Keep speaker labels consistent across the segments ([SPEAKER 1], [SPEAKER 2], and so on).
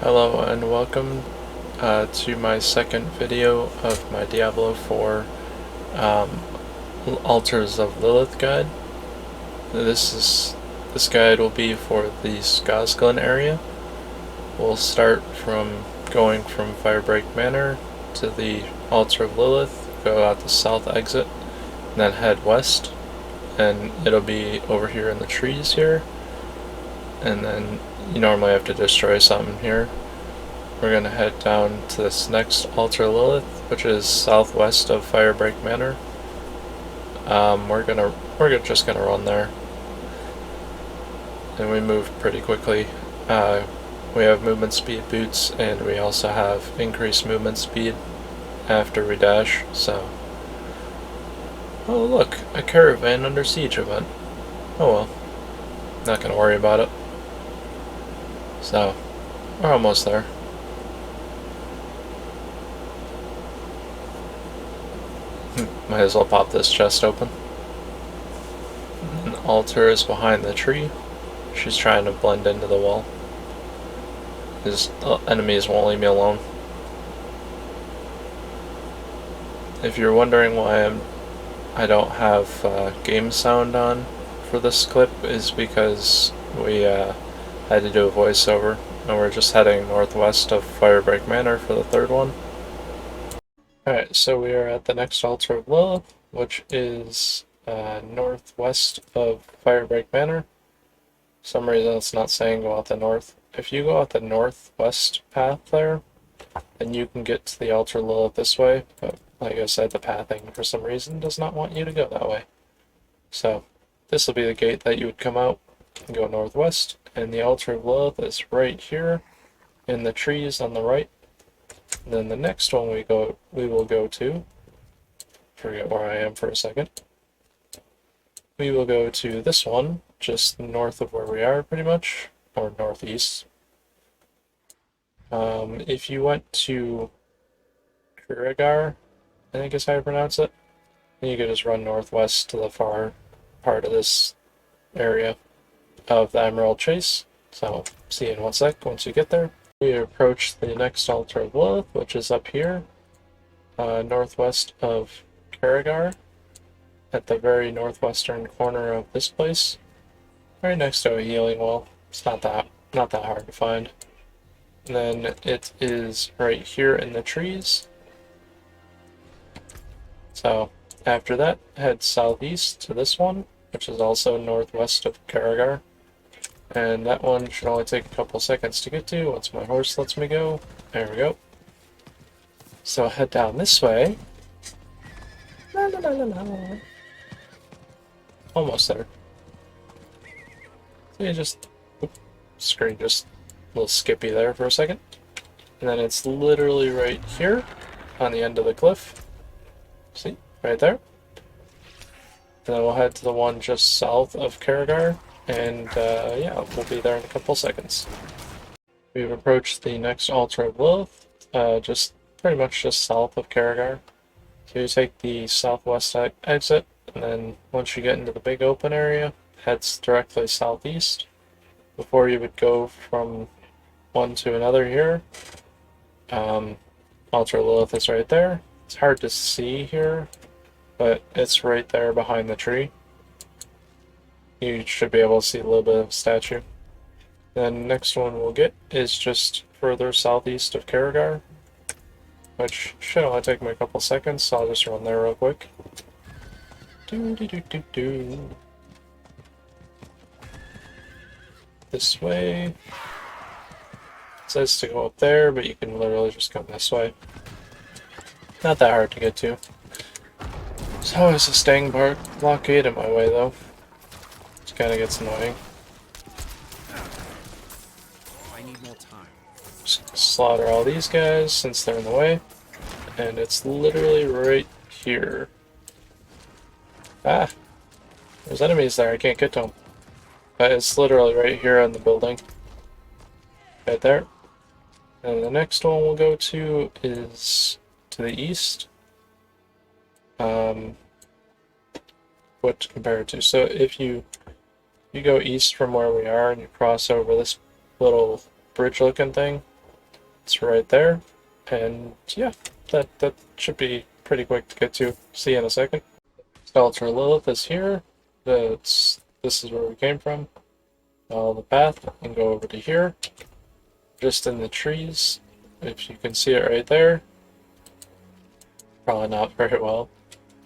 [SPEAKER 1] Hello and welcome to my second video of my Diablo 4 um, Altars of Lillith guide. This guide will be for the Scosglen area. We'll start from going from Firebreak Manor to the Altar of Lilith, go out the south exit, and then head west. And it'll be over here in the trees here. And then you normally have to destroy something here. We're gonna head down to this next Altar Lilith, which is southwest of Firebreak Manor. We're just gonna run there, and we move pretty quickly. We have movement speed boots, and we also have increased movement speed after we dash. So, oh look, a caravan under siege event. Oh well, not gonna worry about it. So, we're almost there. Might as well pop this chest open. An altar is behind the tree. She's trying to blend into the wall. His enemies won't leave me alone. If you're wondering why I don't have game sound on for this clip, is because we had to do a voiceover, and we're just heading northwest of Firebreak Manor for the third one. Alright, so we are at the next Altar of Lilith, which is northwest of Firebreak Manor. For some reason it's not saying go out the north. If you go out the northwest path there, then you can get to the Altar of Lilith this way, but like I said, the pathing for some reason does not want you to go that way. So this will be the gate that you would come out and go northwest, and the Altar of Lilith is right here in the trees on the right. And then the next one we will go to, forget where I am for a second. We will go to this one, just north of where we are pretty much, or northeast. If you went to Kurigar, I think is how you pronounce it, then you could just run northwest to the far part of this area of the Emerald Chase. So, see you in 1 sec once you get there. We approach the next Altar of Lilith, which is up here, northwest of Kurigar, at the very northwestern corner of this place, right next to a healing well. It's not that hard to find. And then it is right here in the trees. So after that, head southeast to this one, which is also northwest of Kurigar. And that one should only take a couple seconds to get to once my horse lets me go. There we go. So head down this way. La, la, la, la, la. Almost there. So you just, screen just a little skippy there for a second. And then it's literally right here on the end of the cliff. See? Right there. And then we'll head to the one just south of Kurigar. And yeah, we'll be there in a couple seconds. We've approached the next Altar of Lilith, just pretty much just south of Kurigar. So you take the southwest exit, and then once you get into the big open area, heads directly southeast. Before you would go from one to another here, Altar of Lilith is right there. It's hard to see here, but it's right there behind the tree. You should be able to see a little bit of a statue. Then next one we'll get is just further southeast of Kurigar, which should only take me a couple seconds, so I'll just run there real quick. This way. It says to go up there, but you can literally just come this way. Not that hard to get to. There's always a staying blockade in my way though. It kind of gets annoying.
[SPEAKER 2] I need more time.
[SPEAKER 1] Just slaughter all these guys since they're in the way. And it's literally right here. Ah! There's enemies there, I can't get to them. But it's literally right here on the building. Right there. And the next one we'll go to is to the east. What to compare it to. So if you go east from where we are and you cross over this little bridge looking thing, It's right there. And yeah, that should be pretty quick to get to. See you in a second. Altar Lilith is here. This is where we came from. Follow the path and go over to here. Just in the trees. If you can see it right there. Probably not very well.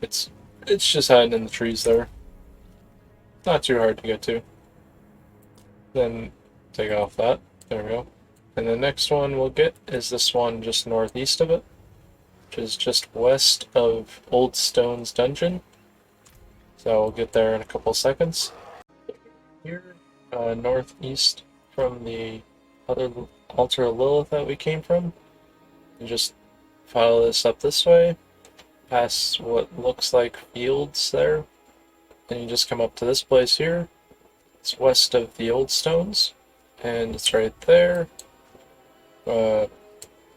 [SPEAKER 1] It's just hiding in the trees there. Not too hard to get to. Then take off that. There we go. And the next one we'll get is this one just northeast of it, which is just west of Old Stone's dungeon. So we'll get there in a couple seconds. Here, northeast from the other altar of Lilith that we came from. And just follow this up this way, past what looks like fields there. And you just come up to this place here. It's west of the Old Stones, and it's right there.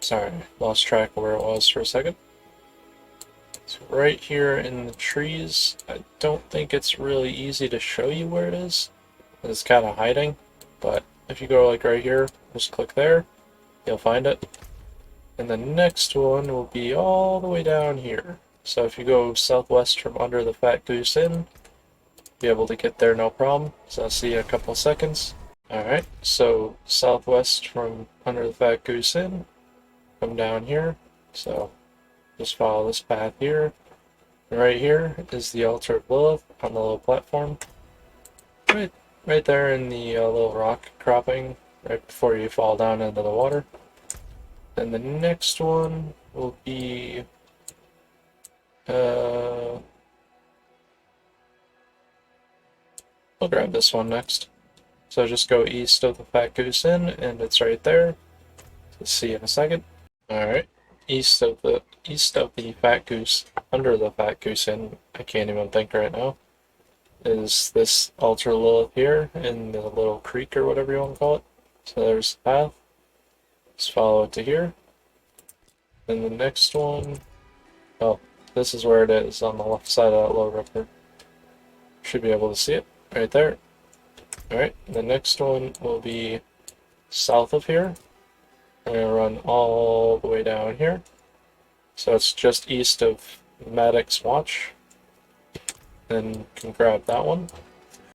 [SPEAKER 1] Sorry, lost track of where it was for a second. It's right here in the trees. I don't think it's really easy to show you where it is. It's kind of hiding, but if you go like right here, just click there, you'll find it. And the next one will be all the way down here. So if you go southwest from under the Fat Goose Inn, be able to get there no problem. So I'll see you in a couple of seconds. Alright, so southwest from under the Fat Goose Inn, come down here. So just follow this path here. And right here is the altar of Lilith on the little platform. Right there in the little rock cropping, right before you fall down into the water. Then the next one will be we'll grab this one next. So just go east of the Fat Goose Inn, and it's right there. So see you in a second. Alright, east of the Fat Goose, under the Fat Goose Inn, I can't even think right now, is this altar Lilith here in the little creek or whatever you want to call it. So there's the path. Just follow it to here. Then the next one, oh, this is where it is on the left side of that little river. Should be able to see it right there. Alright, the next one will be south of here. I'm going to run all the way down here. So it's just east of Maddox Watch. Then you can grab that one.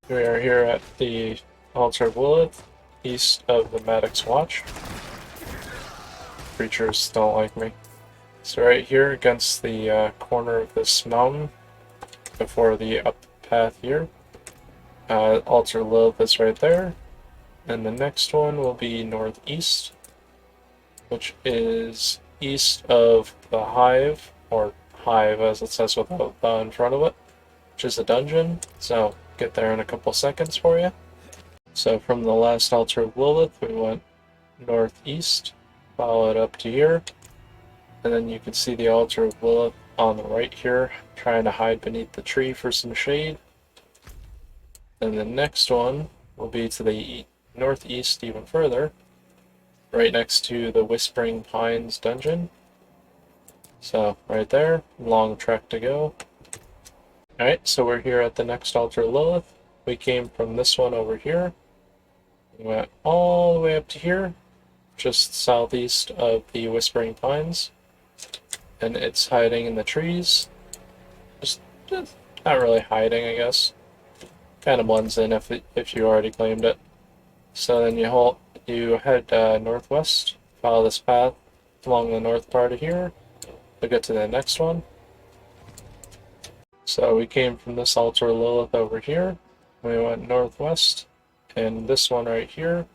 [SPEAKER 1] We are here at the Altar of Lilith, east of the Maddox Watch. Creatures don't like me. So right here against the corner of this mountain, before the up path here. Altar Lilith is right there. And the next one will be northeast, which is east of the Hive, or Hive as it says without the in front of it, which is a dungeon. So get there in a couple seconds for you. So from the last Altar of Lilith, we went northeast, follow it up to here, and then you can see the Altar of Lilith on the right here, trying to hide beneath the tree for some shade. And the next one will be to the northeast even further, right next to the Whispering Pines dungeon. So right there, long trek to go. Alright, so we're here at the next Altar Lilith. We came from this one over here. We went all the way up to here, just southeast of the Whispering Pines. And it's hiding in the trees. Just not really hiding, I guess. Kind of blends in if you already claimed it. So then you head northwest, follow this path along the north part of here. We'll get to the next one. So we came from this Altar Lilith over here. We went northwest, and this one right here,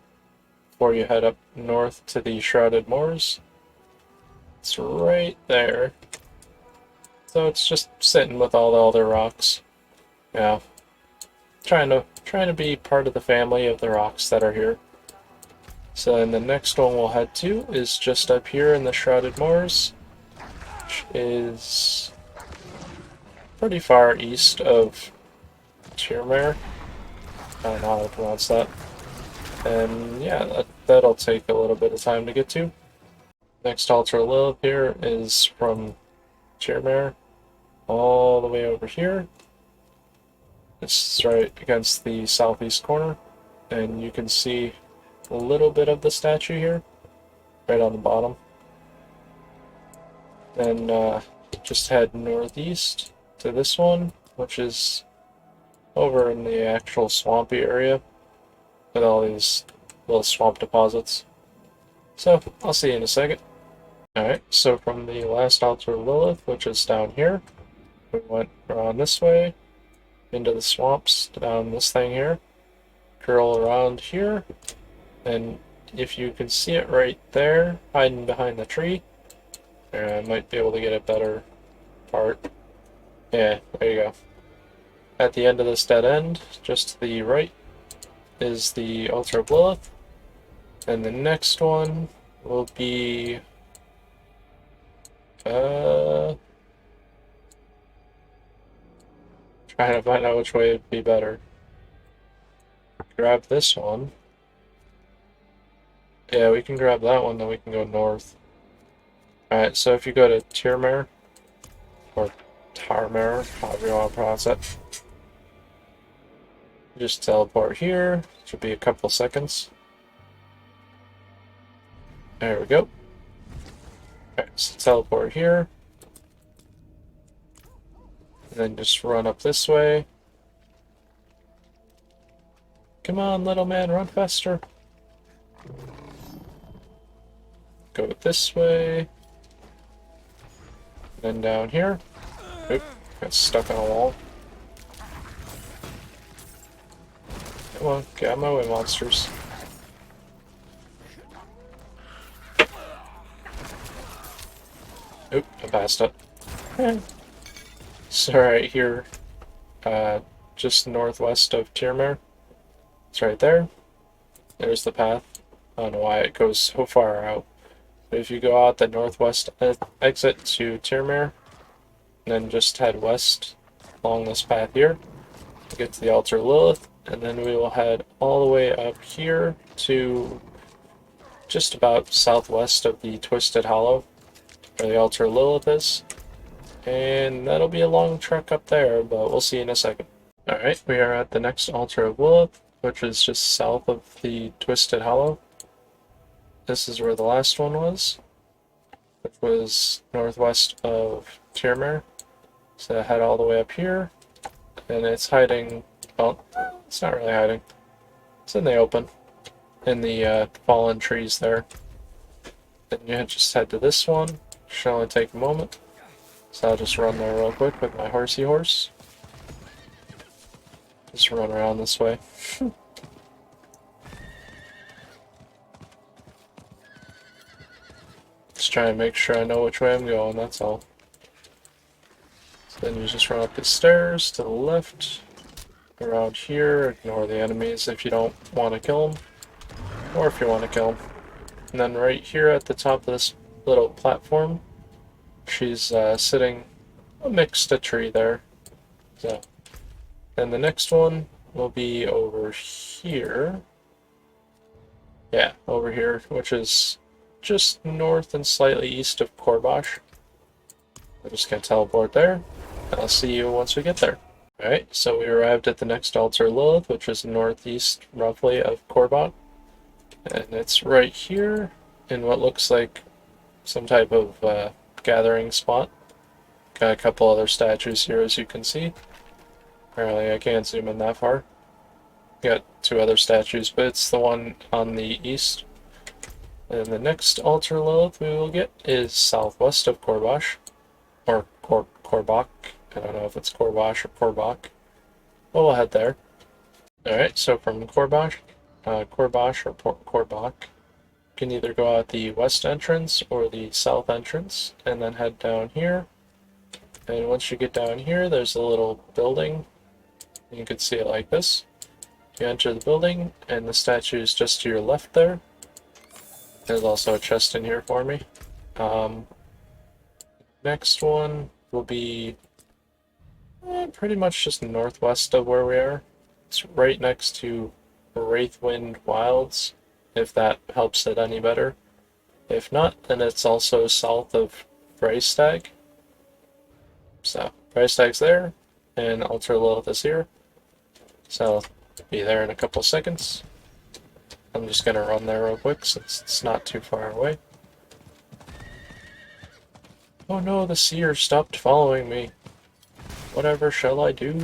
[SPEAKER 1] before you head up north to the Shrouded Moors. It's right there. So it's just sitting with all the other rocks. Yeah. Trying to be part of the family of the rocks that are here. So then the next one we'll head to is just up here in the Shrouded Moors, which is pretty far east of Tyrmare. I don't know how to pronounce that. And yeah, that'll take a little bit of time to get to. Next Altar Lilith here is from Tyrmare all the way over here. It's right against the southeast corner, and you can see a little bit of the statue here. right on the bottom. Then just head northeast to this one, which is over in the actual swampy area with all these little swamp deposits. So, I'll see you in a second. Alright, so from the last altar of Lillith, which is down here, we went around this way, into the swamps, down this thing here, curl around here, and if you can see it right there, hiding behind the tree, I might be able to get a better part. Yeah, there you go. At the end of this dead end, just to the right, is the altar of Lilith, and the next one will be trying to find out which way would be better. Grab this one. Yeah, we can grab that one, then we can go north. Alright, so if you go to Tyrmare, or Tarmare, however you want to pronounce it, just teleport here. Should be a couple seconds. There we go. Alright, so teleport here. And then just run up this way. Come on, little man, run faster. Go this way. Then down here. Oop, got stuck on a wall. Come on, get out of my way, monsters. Oop, I passed it. So right here, just northwest of Tyrmare. It's right there. There's the path. I don't know why it goes so far out. But if you go out the northwest exit to Tyrmare, and then just head west along this path here, get to the altar of Lilith, and then we will head all the way up here to just about southwest of the Twisted Hollow, where the altar of Lilith is. And that'll be a long trek up there, but we'll see in a second. Alright, we are at the next altar of Lilith, which is just south of the Twisted Hollow. This is where the last one was, which was northwest of Tyrmare. So head all the way up here, and it's hiding, well, it's not really hiding. It's in the open, in the fallen trees there. Then you just head to this one. Should only take a moment. So I'll just run there real quick with my horsey horse. Just run around this way. Just trying to make sure I know which way I'm going, that's all. So then you just run up the stairs to the left, around here, ignore the enemies if you don't want to kill them, or if you want to kill them. And then right here at the top of this little platform, she's sitting amidst a tree there. So, then the next one will be over here. Yeah, over here, which is just north and slightly east of Korbosh. I'm just gonna teleport there, and I'll see you once we get there. Alright, so we arrived at the next altar Lilith, which is northeast, roughly, of Korbosh. And it's right here, in what looks like some type of gathering spot. Got a couple other statues here, as you can see. Apparently I can't zoom in that far. Got two other statues, but it's the one on the east. And the next altar Lilith we will get is southwest of Korbosh, or Korbach. I don't know if it's Korbosh or Korbach. But we'll head there. Alright, so from Korbosh or Korbach, you can either go out the west entrance or the south entrance, and then head down here. And once you get down here, there's a little building. You can see it like this. You enter the building, and the statue is just to your left there. There's also a chest in here for me. Next one will be pretty much just northwest of where we are. It's right next to Wraithwind Wilds, if that helps it any better. If not, then it's also south of Freystag. So, Freystag's there, and Altar Lilith is here. So, I'll be there in a couple seconds. I'm just gonna run there real quick since it's not too far away. Oh no, the seer stopped following me. Whatever shall I do?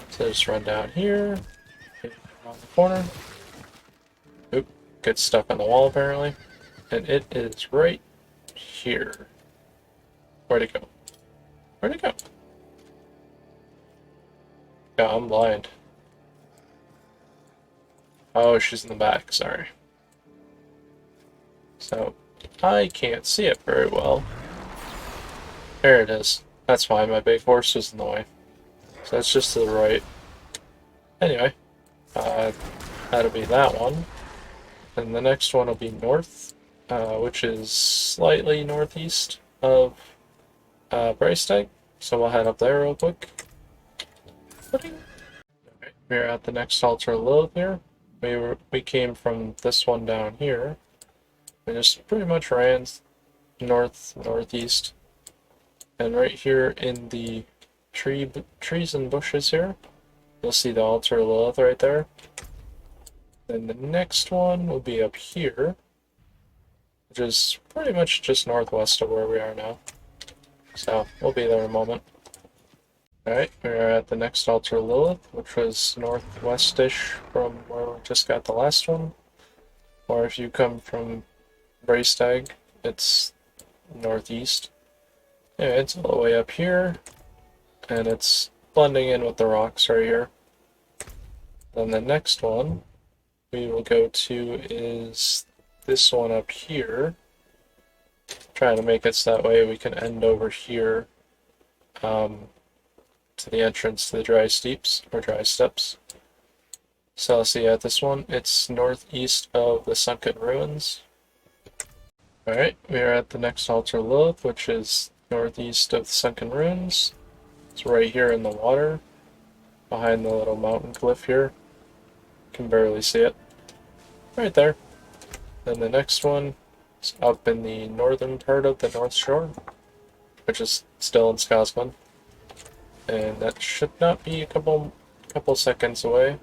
[SPEAKER 1] So just run down here, hit around the corner. Oop, gets stuck on the wall apparently. And it is right here. Where'd it go? Where'd it go? Yeah, I'm blind. Oh, she's in the back, sorry. So, I can't see it very well. There it is. That's why my big horse was in the way. So that's just to the right. Anyway, that'll be that one. And the next one will be north, which is slightly northeast of Bracestag. So we'll head up there real quick. Okay, we're at the next altar of Lilith here. We came from this one down here. We just pretty much ran northeast. And right here in the trees and bushes here, you'll see the altar of Lilith right there. Then the next one will be up here, which is pretty much just northwest of where we are now. So we'll be there in a moment. Alright, we're at the next altar of Lilith, which was northwest-ish from where we just got the last one. Or if you come from Bracestag, it's northeast. Yeah, it's all the way up here, and it's blending in with the rocks right here. Then the next one we will go to is this one up here. Trying to make it so that way we can end over here to the entrance to the dry steeps, or dry steps. So I'll see at this one, it's northeast of the sunken ruins. Alright, we are at the next altar Lilith, which is northeast of the sunken ruins. It's right here in the water, behind the little mountain cliff here. Can barely see it. Right there. Then the next one is up in the northern part of the North Shore, which is still in Scosglen. And that should not be a couple seconds away.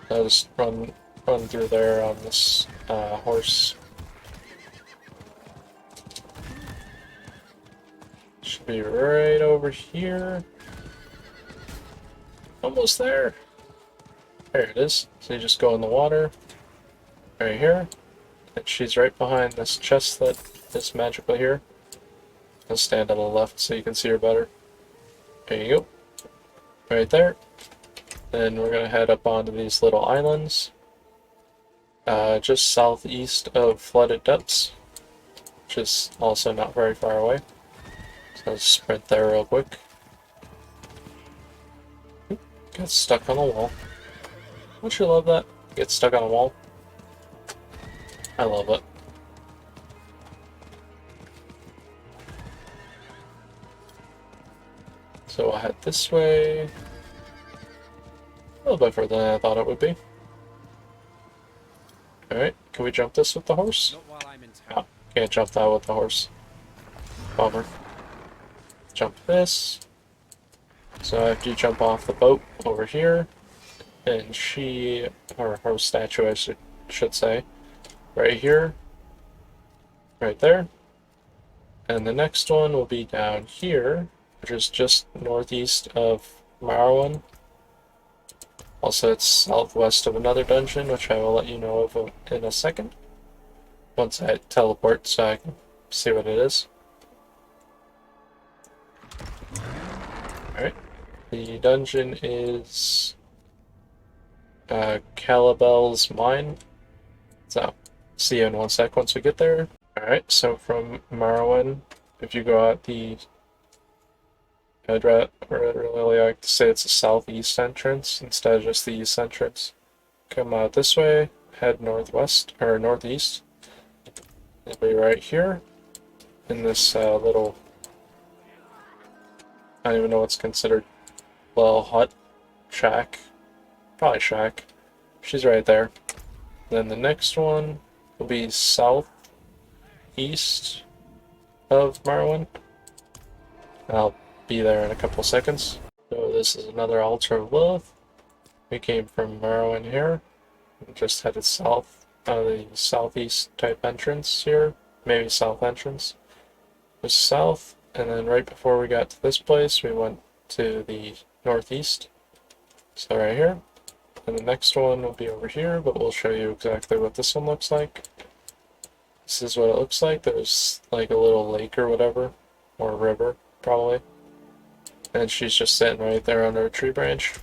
[SPEAKER 1] I'll just run through there on this horse. Should be right over here. Almost there. There it is. So you just go in the water. Right here. And she's right behind this chest that is magical here. I'll stand on the left so you can see her better. There you go. Right there. Then we're going to head up onto these little islands. Just southeast of Flooded Depths. Which is also not very far away. So I'll sprint there real quick. Oop, got stuck on the wall. Don't you love that? Get stuck on a wall. I love it. So I'll head this way. A little bit further than I thought it would be. Alright, can we jump this with the horse?
[SPEAKER 2] Not while I'm in
[SPEAKER 1] No,
[SPEAKER 2] town.
[SPEAKER 1] can't jump that with the horse. Bummer. Jump this. So after you jump off the boat over here, and she, or her statue I should say, right here, right there. And the next one will be down here, which is just northeast of Marwan. Also, it's southwest of another dungeon, which I will let you know of in a second. Once I teleport so I can see what it is. Alright. The dungeon is Calabel's Mine. So, see you in 1 sec once we get there. Alright, so from Marwan, if you go out the I'd really like to say it's a southeast entrance instead of just the east entrance. Come out this way, head northwest, or northeast. It'll be right here, in this little, I don't even know what's considered, little hut, shack, probably shack. She's right there. Then the next one will be southeast of Marwan. I'll be there in a couple seconds. So this is another altar of Lilith. We came from Marwan here. We just headed south the southeast type entrance here, maybe south entrance. Was south, and then right before we got to this place, we went to the northeast. So right here. And the next one will be over here, but we'll show you exactly what this one looks like. This is what it looks like. There's like a little lake or whatever, or river, probably. And she's just sitting right there under a tree branch.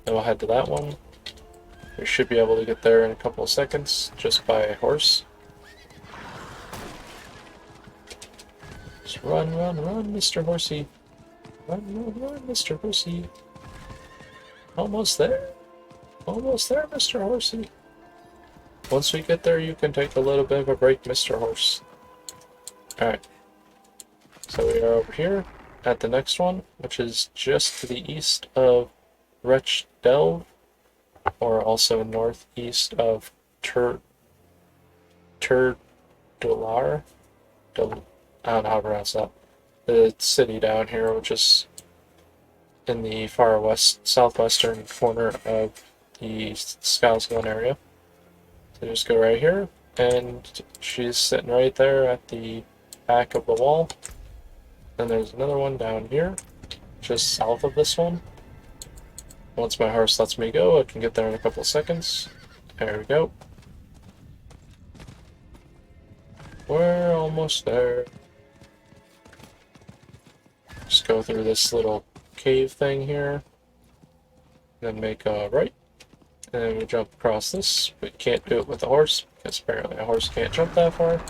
[SPEAKER 1] Then we'll head to that one. We should be able to get there in a couple of seconds, just by horse. Just run, run, run, Mr. Horsey. Run, run, run, Mr. Horsey. Almost there. Almost there, Mr. Horsey. Once we get there, you can take a little bit of a break, Mr. Horse. Alright. So we are over here at the next one, which is just to the east of Wretch Delve, or also northeast of Turdular. I don't know how to pronounce that. The city down here, which is in the far west, southwestern corner of the Scosglen area. So just go right here, and she's sitting right there at the back of the wall. Then there's another one down here, just south of this one. Once my horse lets me go, I can get there in a couple seconds. There we go. We're almost there. Just go through this little cave thing here. Then make a right. And then we jump across this. We can't do it with a horse, because apparently a horse can't jump that far.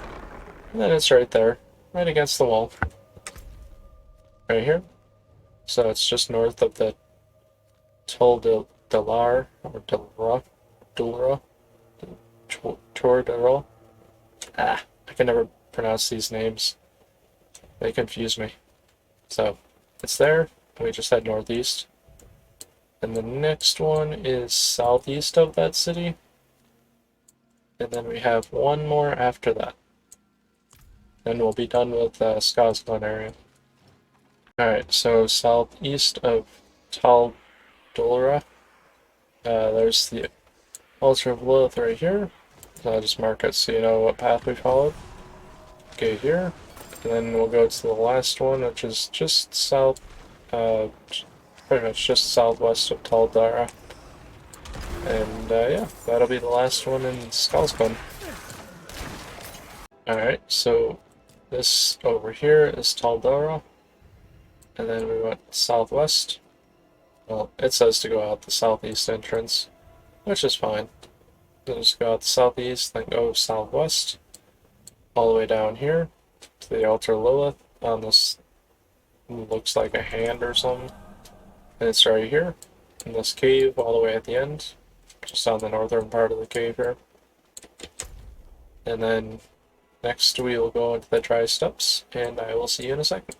[SPEAKER 1] And then it's right there, right against the wall. Right here. So it's just north of the Dalar, or Dulra, Tordera. I can never pronounce these names. They confuse me. So, it's there. We just head northeast. And the next one is southeast of that city. And then we have one more after that. Then we'll be done with the Scosglen area. Alright, so southeast of Taldora, there's the altar of Lillith right here. So I'll just mark it so you know what path we followed. Okay, here. And then we'll go to the last one, which is just south, pretty much just southwest of Taldara. And yeah, that'll be the last one in Scosglen. Alright, so this over here is Taldara. And then we went southwest. Well, it says to go out the southeast entrance, which is fine. Then just go out the southeast, then go southwest, all the way down here to the altar Lillith on this, looks like a hand or something. And it's right here in this cave all the way at the end, just on the northern part of the cave here. And then next we will go into the dry steps, and I will see you in a second.